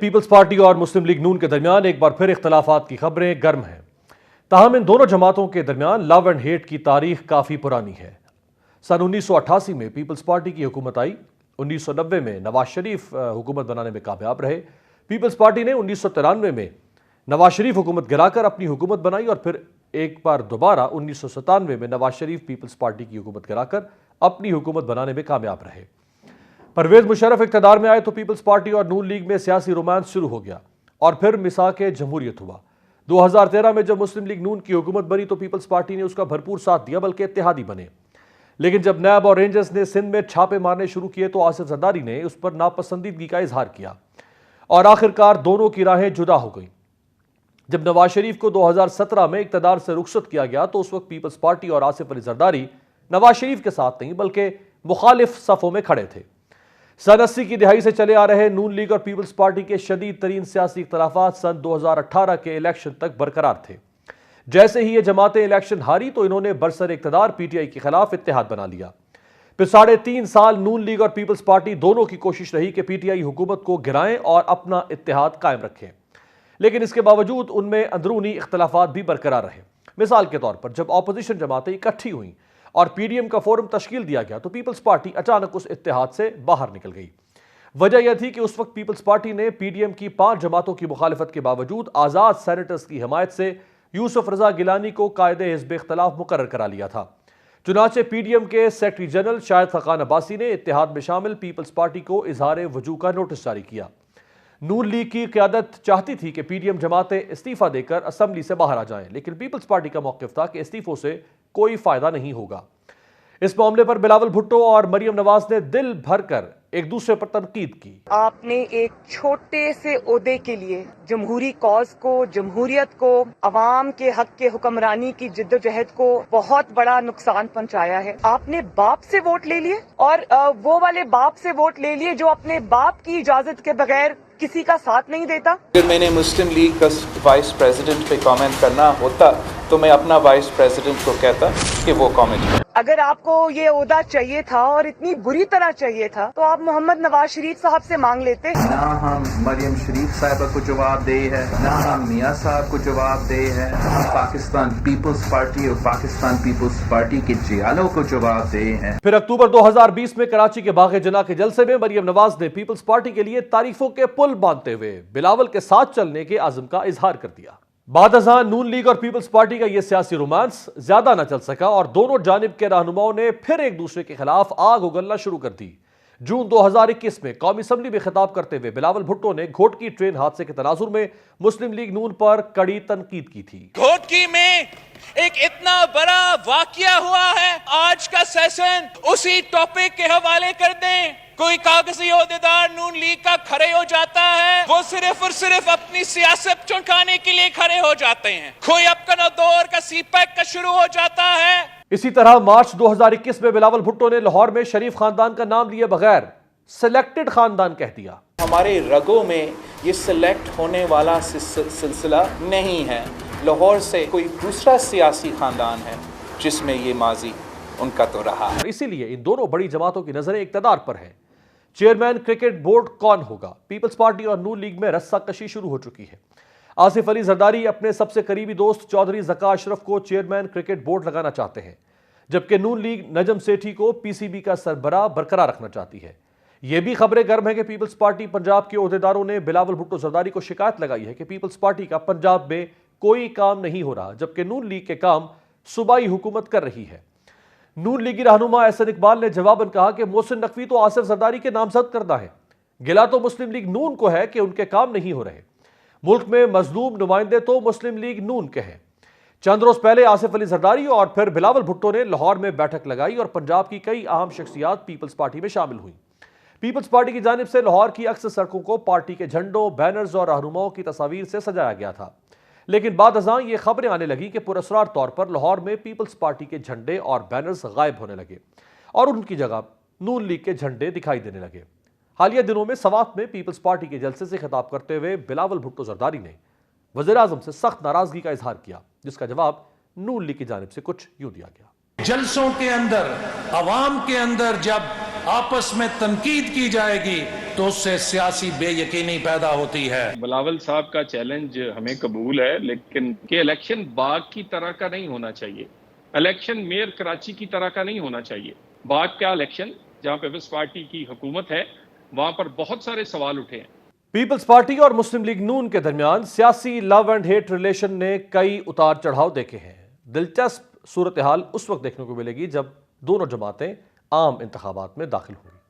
Peoples party اور مسلم league نون کے درمیان ایک بار پھر اختلافات کی خبریں گرم ہیں۔ تاہم ان دونوں جماعتوں کے درمیان لو اینڈ ہیٹ کی تاریخ کافی پرانی ہے۔ سن 1988 میں پیپلز پارٹی کی حکومت آئی۔ 1990 میں نواز شریف حکومت بنانے میں کامیاب رہے۔ پیپلز پارٹی نے 1993 میں نواز شریف حکومت گرا کر اپنی حکومت بنائی اور پھر ایک بار دوبارہ 1997 میں نواز شریف پیپلز پارٹی کی حکومت گرا کر اپنی حکومت بنانے میں کامیاب رہے۔ پرویز مشرف اقتدار میں آئے تو پیپلز پارٹی اور نون لیگ میں سیاسی رومانس شروع ہو گیا اور پھر مساق جمہوریت ہوا۔ 2013 میں جب مسلم لیگ نون کی حکومت بنی تو پیپلز پارٹی نے اس کا بھرپور ساتھ دیا، بلکہ اتحادی بنے۔ لیکن جب نیب اور رینجرز نے سندھ میں چھاپے مارنے شروع کیے تو آصف زرداری نے اس پر ناپسندیدگی کا اظہار کیا اور آخرکار دونوں کی راہیں جدا ہو گئیں۔ جب نواز شریف کو 2017 میں اقتدار سے رخصت کیا گیا تو اس وقت پیپلز پارٹی اور آصف علی زرداری نواز شریف کے ساتھ نہیں بلکہ مخالف صفوں میں کھڑے تھے۔ سن 80 کی دہائی سے چلے آ رہے نون لیگ اور پیپلز پارٹی کے شدید ترین سیاسی اختلافات سن 2018 کے الیکشن تک برقرار تھے۔ جیسے ہی یہ جماعتیں الیکشن ہاری تو انہوں نے برسر اقتدار پی ٹی آئی کے خلاف اتحاد بنا لیا۔ پھر 3.5 سال نون لیگ اور پیپلز پارٹی دونوں کی کوشش رہی کہ پی ٹی آئی حکومت کو گرائیں اور اپنا اتحاد قائم رکھیں، لیکن اس کے باوجود ان میں اندرونی اختلافات بھی برقرار رہے۔ مثال کے طور پر جب اپوزیشن جماعتیں اکٹھی ہوئیں اور پی ڈی ایم کا فورم تشکیل دیا گیا تو پیپلز پارٹی اچانک اس اتحاد سے باہر نکل گئی۔ وجہ یہ تھی کہ اس وقت پیپلز پارٹی نے پی ڈی ایم کی 5 جماعتوں کی مخالفت کے باوجود آزاد سینیٹرز کی حمایت سے یوسف رضا گیلانی کو قائد حزب اختلاف مقرر کرا لیا تھا۔ چنانچہ پی ڈی ایم کے سیکرٹری جنرل شاہد خاقان عباسی نے اتحاد میں شامل پیپلز پارٹی کو اظہار وجوہ کا نوٹس جاری کیا۔ نون لیگ کی قیادت چاہتی تھی کہ پی ڈی ایم جماعتیں استعفیٰ دے کر اسمبلی سے باہر آ جائیں، لیکن پیپلز پارٹی کا موقف تھا کہ استعفوں سے کوئی فائدہ نہیں ہوگا۔ اس معاملے پر بلاول بھٹو اور مریم نواز نے دل بھر کر ایک دوسرے پر تنقید کی۔ آپ نے ایک چھوٹے سے عہدے کے لیے جمہوری کاز کو، جمہوریت کو، عوام کے حق کے حکمرانی کی جدوجہد کو بہت بڑا نقصان پہنچایا ہے۔ آپ نے باپ سے ووٹ لے لیے اور وہ والے باپ سے ووٹ لے لیے جو اپنے باپ کی اجازت کے بغیر کسی کا ساتھ نہیں دیتا۔ اگر میں نے مسلم لیگ کا وائس پریزیڈنٹ پہ کامنٹ کرنا ہوتا تو میں اپنا وائس پریزیڈنٹ کو کہتا کہ وہ کامنٹ کرے۔ اگر آپ کو یہ عہدہ چاہیے تھا اور اتنی بری طرح چاہیے تھا تو آپ محمد نواز شریف صاحب سے مانگ لیتے۔ نہ ہم مریم شریف صاحبہ کو جواب دے ہے، نہ ہم میاں صاحب کو جواب دے ہے، ہم پاکستان پیپلز پارٹی اور پاکستان پیپلز پارٹی کے جیالوں کو جواب دے ہیں۔ پھر اکتوبر 2020 میں کراچی کے باغ جناح کے جلسے میں مریم نواز نے پیپلز پارٹی کے لیے تعریفوں کے پل باندھتے ہوئے بلاول کے ساتھ چلنے کے عزم کا اظہار کر دیا۔ بعد ازاں نون لیگ اور پیپلز پارٹی کا یہ سیاسی رومانس زیادہ نہ چل سکا اور دونوں جانب کے رہنماؤں نے پھر ایک دوسرے کے خلاف آگ اگلنا شروع کر دی۔ جون 2021 میں قومی اسمبلی میں خطاب کرتے ہوئے بلاول بھٹو نے گھوٹکی ٹرین حادثے کے تناظر میں مسلم لیگ نون پر کڑی تنقید کی تھی۔ گھوٹکی میں ایک اتنا بڑا واقعہ ہوا ہے، آج کا سیشن اسی ٹاپک کے حوالے کر دیں۔ کوئی کاغذی عہدیدار نون لیگ کا کھڑے ہو جاتا ہے، وہ صرف اور صرف اپنی سیاست چمکانے کے لیے کھڑے ہو جاتے ہیں۔ کوئی اپنا دور کا سی پیک کا شروع ہو جاتا ہے۔ اسی طرح مارچ 2021 میں بلاول بھٹو نے لاہور میں شریف خاندان کا نام لیے بغیر سلیکٹڈ خاندان کہہ دیا۔ ہمارے رگوں میں یہ سلیکٹ ہونے والا سلسلہ نہیں ہے۔ لاہور سے کوئی دوسرا سیاسی خاندان ہے جس میں یہ ماضی ان کا تو رہا ہے۔ اسی لیے ان دونوں بڑی جماعتوں کی نظریں اقتدار پر ہیں۔ چیئرمین کرکٹ بورڈ کون ہوگا؟ پیپلز پارٹی اور نون لیگ میں رسہ کشی شروع ہو چکی ہے۔ آصف علی زرداری اپنے سب سے قریبی دوست چودھری ذکا اشرف کو چیئرمین کرکٹ بورڈ لگانا چاہتے ہیں، جبکہ نون لیگ نجم سیٹھی کو پی سی بی کا سربراہ برقرار رکھنا چاہتی ہے۔ یہ بھی خبریں گرم ہیں کہ پیپلز پارٹی پنجاب کے عہدیداروں نے بلاول بھٹو زرداری کو شکایت لگائی ہے کہ پیپلز پارٹی کا پنجاب میں کوئی کام نہیں ہو رہا، جبکہ نون لیگ کے کام صوبائی حکومت کر رہی ہے۔ نون لیگی رہنما احسن اقبال نے جواباً کہا کہ محسن نقوی تو آصف زرداری کے نامزد کردہ ہے، گلہ تو مسلم لیگ نون کو ہے کہ ان کے کام نہیں ہو رہے۔ ملک میں مظلوم نمائندے تو مسلم لیگ نون کے ہیں۔ چند روز پہلے آصف علی زرداری اور پھر بلاول بھٹو نے لاہور میں بیٹھک لگائی اور پنجاب کی کئی اہم شخصیات پیپلز پارٹی میں شامل ہوئیں۔ پیپلز پارٹی کی جانب سے لاہور کی اکثر سڑکوں کو پارٹی کے جھنڈوں، بینرز اور رہنماؤں کی تصاویر سے سجایا گیا تھا، لیکن بعد ازاں یہ خبریں آنے لگی کہ پراسرار طور پر لاہور میں پیپلز پارٹی کے جھنڈے اور بینرز غائب ہونے لگے اور ان کی جگہ نون لیگ کے جھنڈے دکھائی دینے لگے۔ حالیہ دنوں میں سوات میں پیپلز پارٹی کے جلسے سے خطاب کرتے ہوئے بلاول بھٹو زرداری نے وزیر اعظم سے سخت ناراضگی کا اظہار کیا، جس کا جواب نون لیگ کی جانب سے کچھ یوں دیا گیا۔ جلسوں کے اندر، عوام کے اندر جب آپس میں تنقید کی جائے گی تو اس سے سیاسی بے یقینی پیدا ہوتی ہے۔ بلاول صاحب کا چیلنج ہمیں قبول ہے، لیکن کہ الیکشن باغ کی طرح کا نہیں ہونا چاہیے، الیکشن میئر کراچی کی طرح کا نہیں ہونا چاہیے۔ باغ کا الیکشن جہاں پیپلز پارٹی کی حکومت ہے وہاں پر بہت سارے سوال اٹھے ہیں۔ پیپلز پارٹی اور مسلم لیگ نون کے درمیان سیاسی لو اینڈ ہیٹ ریلیشن نے کئی اتار چڑھاؤ دیکھے ہیں۔ دلچسپ صورتحال اس وقت دیکھنے کو ملے گی جب دونوں جماعتیں عام انتخابات میں داخل ہوں گی۔